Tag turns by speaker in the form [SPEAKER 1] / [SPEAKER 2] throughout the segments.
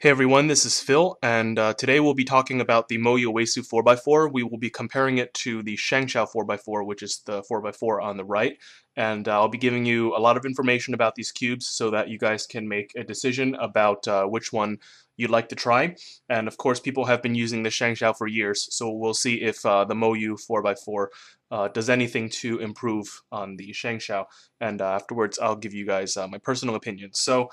[SPEAKER 1] Hey everyone, this is Phil, and today we'll be talking about the MoYu Weisu 4x4. We will be comparing it to the ShengShou 4x4, which is the 4x4 on the right, and I'll be giving you a lot of information about these cubes so that you guys can make a decision about which one you'd like to try. And of course, people have been using the ShengShou for years, so we'll see if the MoYu 4x4 does anything to improve on the ShengShou, and afterwards I'll give you guys my personal opinion. So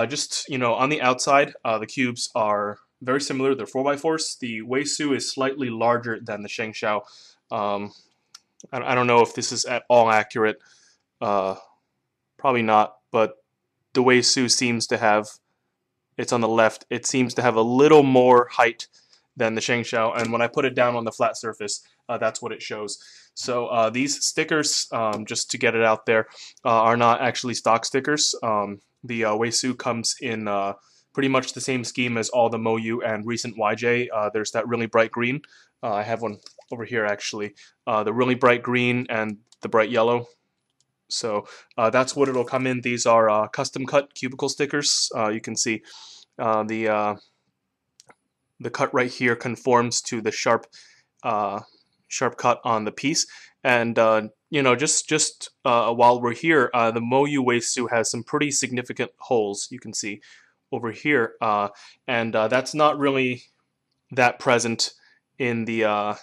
[SPEAKER 1] just, on the outside, the cubes are very similar. They're 4x4s. The Weisu is slightly larger than the ShengShou. I don't know if this is at all accurate. Probably not, but the Weisu seems to have, it's on the left, it seems to have a little more height than the ShengShou, and when I put it down on the flat surface, that's what it shows. So these stickers, just to get it out there, are not actually stock stickers. The Weisu comes in pretty much the same scheme as all the MoYu and recent YJ. There's that really bright green. I have one over here actually. The really bright green and the bright yellow. So that's what it'll come in. These are custom cut cubicle stickers. You can see the cut right here conforms to the sharp cut on the piece. And just while we're here, the MoYu Weisu has some pretty significant holes. You can see over here, and that's not really that present in the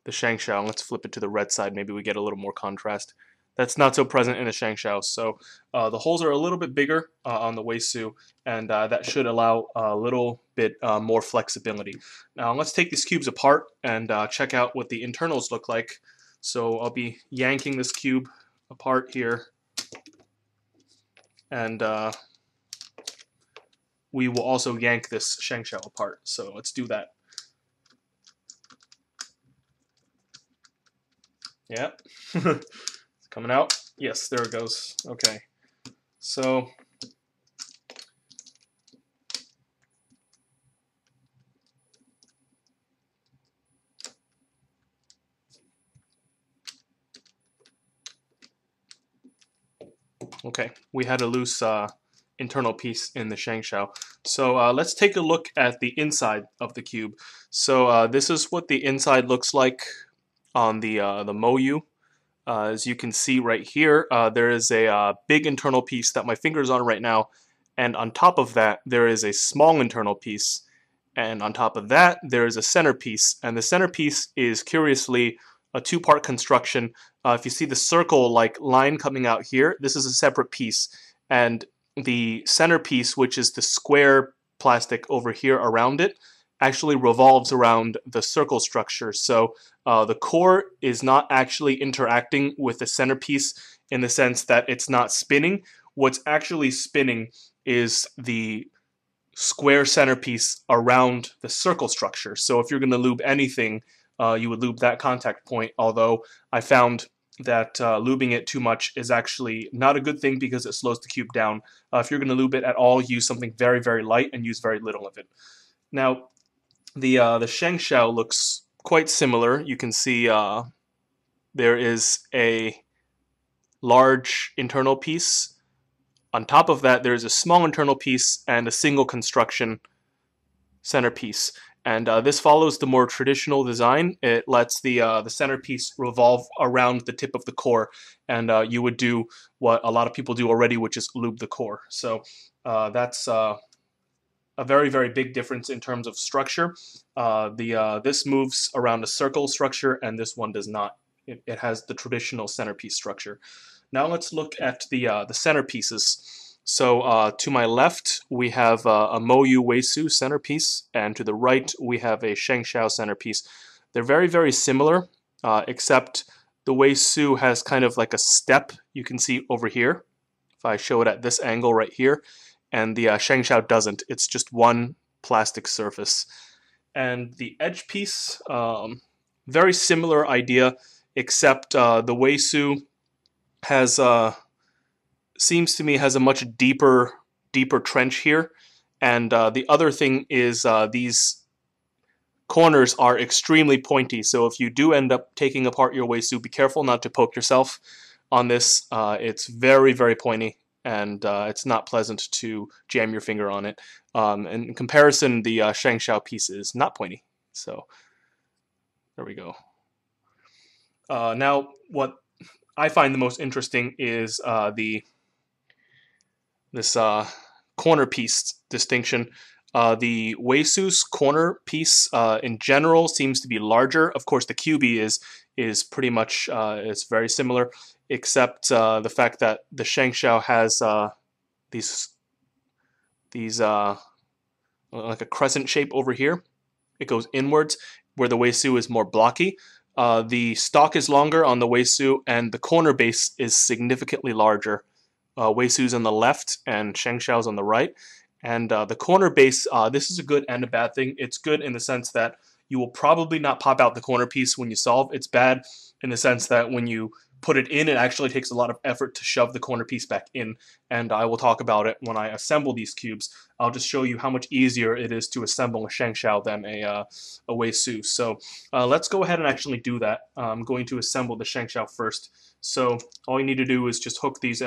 [SPEAKER 1] ShengShou. Let's flip it to the red side. Maybe we get a little more contrast. That's not so present in the ShengShou. So the holes are a little bit bigger on the Weisu, and that should allow a little bit more flexibility. Now let's take these cubes apart and check out what the internals look like. So I'll be yanking this cube apart here, and we will also yank this ShengShou apart. So let's do that. Yep. Coming out? Yes, there it goes. Okay. So okay, we had a loose internal piece in the ShengShou. So let's take a look at the inside of the cube. So this is what the inside looks like on the MoYu. As you can see right here, there is a big internal piece that my finger's on right now, and on top of that there is a small internal piece, and on top of that there is a centerpiece, and the centerpiece is curiously a two-part construction. If you see the circle-like line coming out here, this is a separate piece, and the centerpiece, which is the square plastic over here around it, actually revolves around the circle structure. So the core is not actually interacting with the centerpiece in the sense that it's not spinning. What's actually spinning is the square centerpiece around the circle structure. So if you're going to lube anything, you would lube that contact point, although I found that lubing it too much is actually not a good thing because it slows the cube down. If you're going to lube it at all, use something very, very light and use very little of it. Now, the ShengShou looks quite similar. You can see there is a large internal piece. On top of that, there is a small internal piece and a single construction centerpiece. And this follows the more traditional design. It lets the centerpiece revolve around the tip of the core, and you would do what a lot of people do already, which is lube the core. So that's a very, very big difference in terms of structure. This moves around a circle structure, and this one does not. It has the traditional centerpiece structure. Now let's look at the centerpieces. So to my left, we have a MoYu Weisu centerpiece, and to the right, we have a ShengShou centerpiece. They're very, very similar, except the Weisu has kind of like a step you can see over here, if I show it at this angle right here, and the ShengShou doesn't. It's just one plastic surface. And the edge piece, very similar idea, except the Weisu has seems to me has a much deeper trench here, and the other thing is these corners are extremely pointy, so if you do end up taking apart your Weisu, be careful not to poke yourself on this. It's very, very pointy, and it's not pleasant to jam your finger on it. In comparison, the ShengShou piece is not pointy. So there we go. Now, what I find the most interesting is this corner piece distinction. The Weisu's corner piece in general seems to be larger. Of course, the QB is pretty much it's very similar, except the fact that the ShengShou has these like a crescent shape over here. It goes inwards, where the Weisu is more blocky. The stock is longer on the Weisu, and the corner base is significantly larger. Weisu's on the left and ShengShou's on the right. And the corner base, this is a good and a bad thing. It's good in the sense that you will probably not pop out the corner piece when you solve. It's bad in the sense that when you put it in, it actually takes a lot of effort to shove the corner piece back in. And I will talk about it when I assemble these cubes. I'll just show you how much easier it is to assemble a ShengShou than a Weisu. So let's go ahead and actually do that. I'm going to assemble the ShengShou first. So all you need to do is just hook these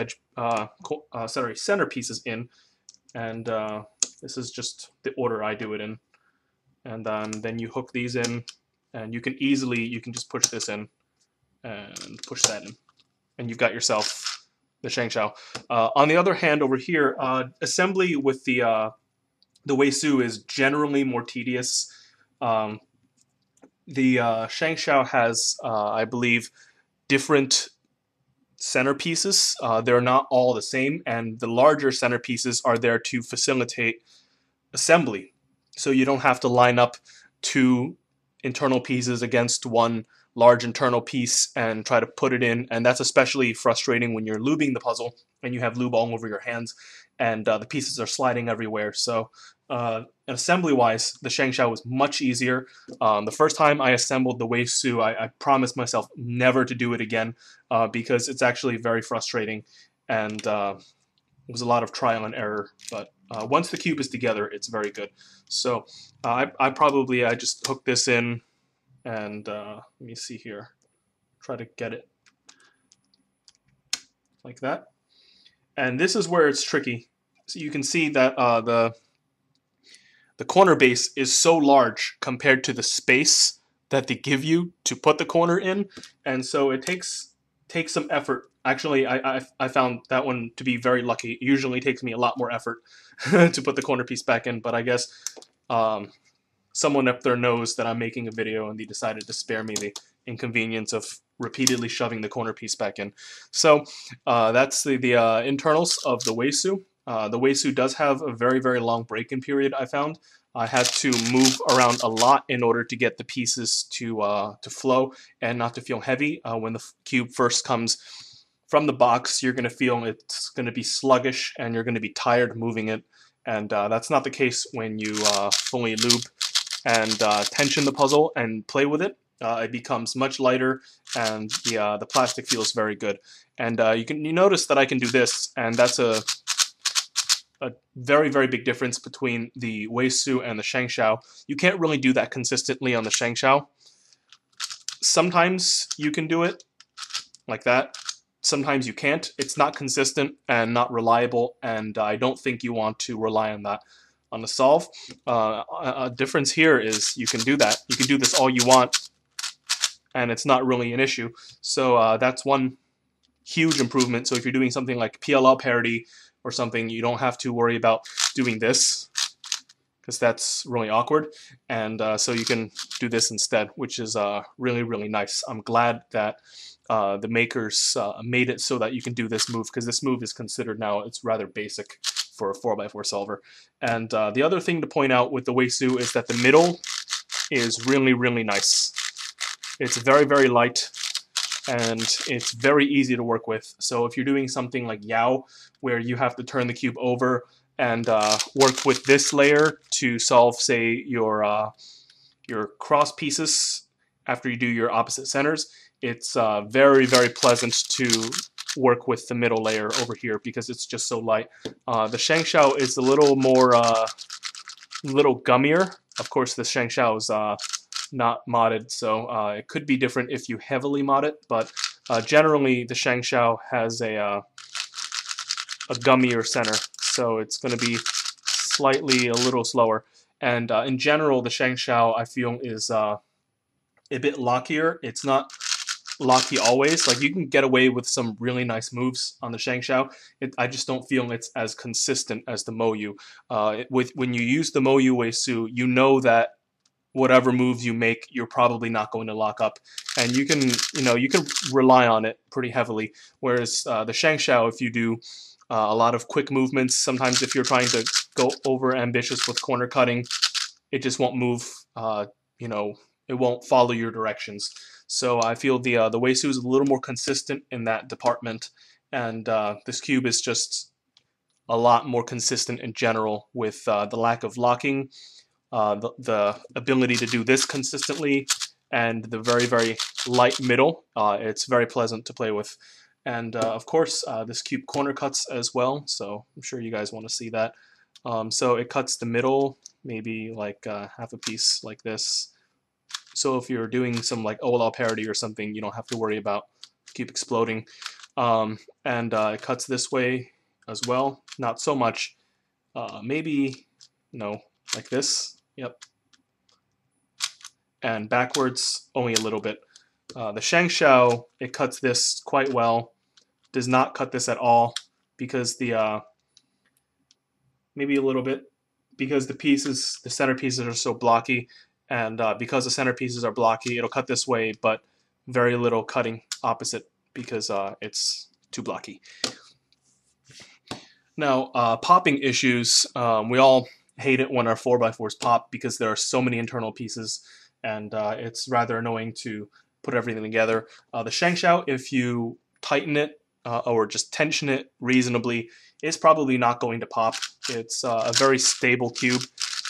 [SPEAKER 1] center pieces in. And this is just the order I do it in. And then you hook these in, and you can just push this in and push that in, and you've got yourself the ShengShou. On the other hand, over here, assembly with the Weisu is generally more tedious. The ShengShou has, I believe, different centerpieces. They're not all the same, and the larger centerpieces are there to facilitate assembly. So you don't have to line up two internal pieces against one large internal piece and try to put it in, and that's especially frustrating when you're lubing the puzzle and you have lube all over your hands and the pieces are sliding everywhere. So assembly-wise, the ShengShou was much easier. The first time I assembled the Weisu, I promised myself never to do it again because it's actually very frustrating, and it was a lot of trial and error. But once the cube is together, it's very good. So I just hooked this in, and let me see here. Try to get it like that. And this is where it's tricky. So you can see that the corner base is so large compared to the space that they give you to put the corner in, and so it takes some effort. Actually, I found that one to be very lucky. It usually takes me a lot more effort to put the corner piece back in, but I guess someone up there knows that I'm making a video, and they decided to spare me the inconvenience of repeatedly shoving the corner piece back in. So that's the internals of the Weisu. The Weisu does have a very, very long break-in period, I found. I had to move around a lot in order to get the pieces to flow and not to feel heavy. When the cube first comes from the box, you're going to feel it's going to be sluggish and you're going to be tired moving it. And that's not the case when you fully lube and tension the puzzle and play with it. It becomes much lighter, and the plastic feels very good. And you notice that I can do this, and that's a very, very big difference between the Weisu and the ShengShou. You can't really do that consistently on the ShengShou. Sometimes you can do it like that. Sometimes you can't. It's not consistent and not reliable, and I don't think you want to rely on that on the solve. A difference here is you can do that. You can do this all you want, and it's not really an issue. So that's one huge improvement. So if you're doing something like PLL parity or something, you don't have to worry about doing this, because that's really awkward. And so you can do this instead, which is really, really nice. I'm glad that the makers made it so that you can do this move, because this move is considered now, it's rather basic for a 4x4 solver. And the other thing to point out with the Weisu is that the middle is really, really nice. It's very, very light, and it's very easy to work with. So if you're doing something like Yao, where you have to turn the cube over and work with this layer to solve, say, your cross pieces after you do your opposite centers, it's very, very pleasant to work with the middle layer over here because it's just so light. The ShengShou is a little more, little gummier. Of course, the ShengShou is not modded, so it could be different if you heavily mod it, but generally the ShengShou has a a gummier center, so it's going to be slightly a little slower. And in general, the ShengShou I feel is a bit lockier. It's not locky always. Like, you can get away with some really nice moves on the ShengShou. I just don't feel it's as consistent as the MoYu. When you use the MoYu Weisu, you know that whatever moves you make, you're probably not going to lock up, and you can rely on it pretty heavily. Whereas the ShengShou, if you do a lot of quick movements, sometimes if you're trying to go over ambitious with corner cutting, it just won't move. It won't follow your directions. So I feel the Weisu is a little more consistent in that department, and this cube is just a lot more consistent in general with the lack of locking, the ability to do this consistently, and the very, very light middle. It's very pleasant to play with. And of course, this cube corner cuts as well, so I'm sure you guys want to see that. So it cuts the middle, maybe like half a piece like this. So if you're doing some like OLL parity or something, you don't have to worry about the cube exploding. And it cuts this way as well, not so much. Maybe, like this. Yep. And backwards, only a little bit. The ShengShou, it cuts this quite well. Does not cut this at all because maybe a little bit, because the center pieces are so blocky, and because the center pieces are blocky, it'll cut this way, but very little cutting opposite because it's too blocky. Now, popping issues, we all hate it when our 4x4s pop because there are so many internal pieces, and it's rather annoying to put everything together. The ShengShou, if you tighten it or just tension it reasonably, it's probably not going to pop. It's a very stable cube,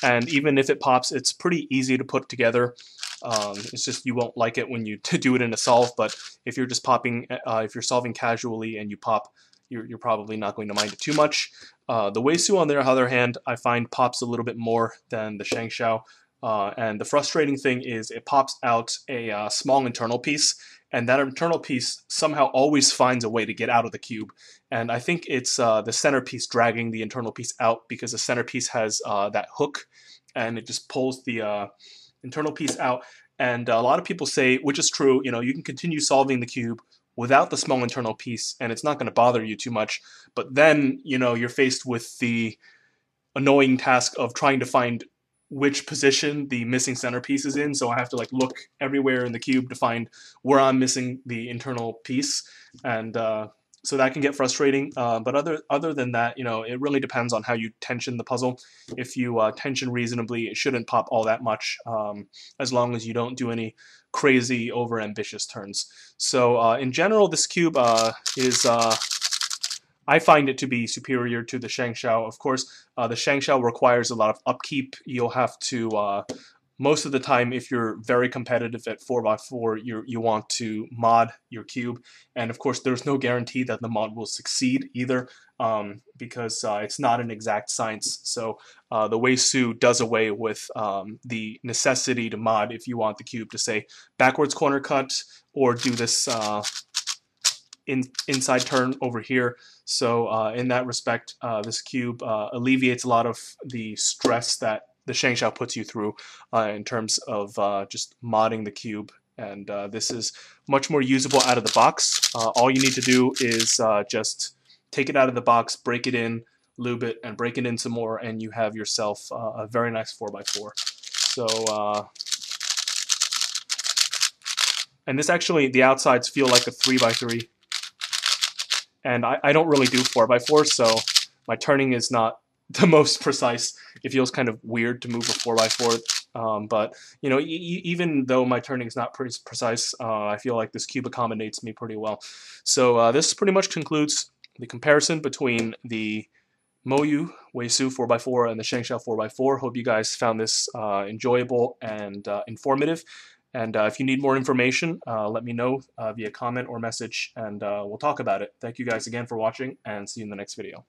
[SPEAKER 1] and even if it pops, it's pretty easy to put together. It's just you won't like it when you do it in a solve, but if you're just popping, if you're solving casually and you pop, you're probably not going to mind it too much. The Weisu, on the other hand, I find pops a little bit more than the ShengShou. And the frustrating thing is it pops out a small internal piece, and that internal piece somehow always finds a way to get out of the cube. And I think it's the centerpiece dragging the internal piece out, because the centerpiece has that hook, and it just pulls the internal piece out. And a lot of people say, which is true, you can continue solving the cube without the small internal piece, and it's not going to bother you too much. But then, you're faced with the annoying task of trying to find which position the missing centerpiece is in. So I have to look everywhere in the cube to find where I'm missing the internal piece, and so that can get frustrating. But other than that, it really depends on how you tension the puzzle. If you tension reasonably, it shouldn't pop all that much, as long as you don't do any crazy over-ambitious turns. So in general, this cube is I find it to be superior to the ShengShou. Of course, the ShengShou requires a lot of upkeep. You'll have to, most of the time, if you're very competitive at 4x4, you want to mod your cube. And of course, there's no guarantee that the mod will succeed either, because it's not an exact science. So the Weisu does away with the necessity to mod if you want the cube to say backwards corner cut or do this inside turn over here. So in that respect, this cube alleviates a lot of the stress that the ShengShou puts you through in terms of just modding the cube. And this is much more usable out of the box. All you need to do is just take it out of the box, break it in, lube it, and break it in some more, and you have yourself a very nice 4x4. So and this actually, the outsides feel like a 3x3. And I don't really do 4x4, so my turning is not the most precise. It feels kind of weird to move a 4x4, but even though my turning is not pretty precise, I feel like this cube accommodates me pretty well. So this pretty much concludes the comparison between the MoYu Weisu 4x4 and the ShengShou 4x4. Hope you guys found this enjoyable and informative. And if you need more information, let me know via comment or message, and we'll talk about it. Thank you guys again for watching, and see you in the next video.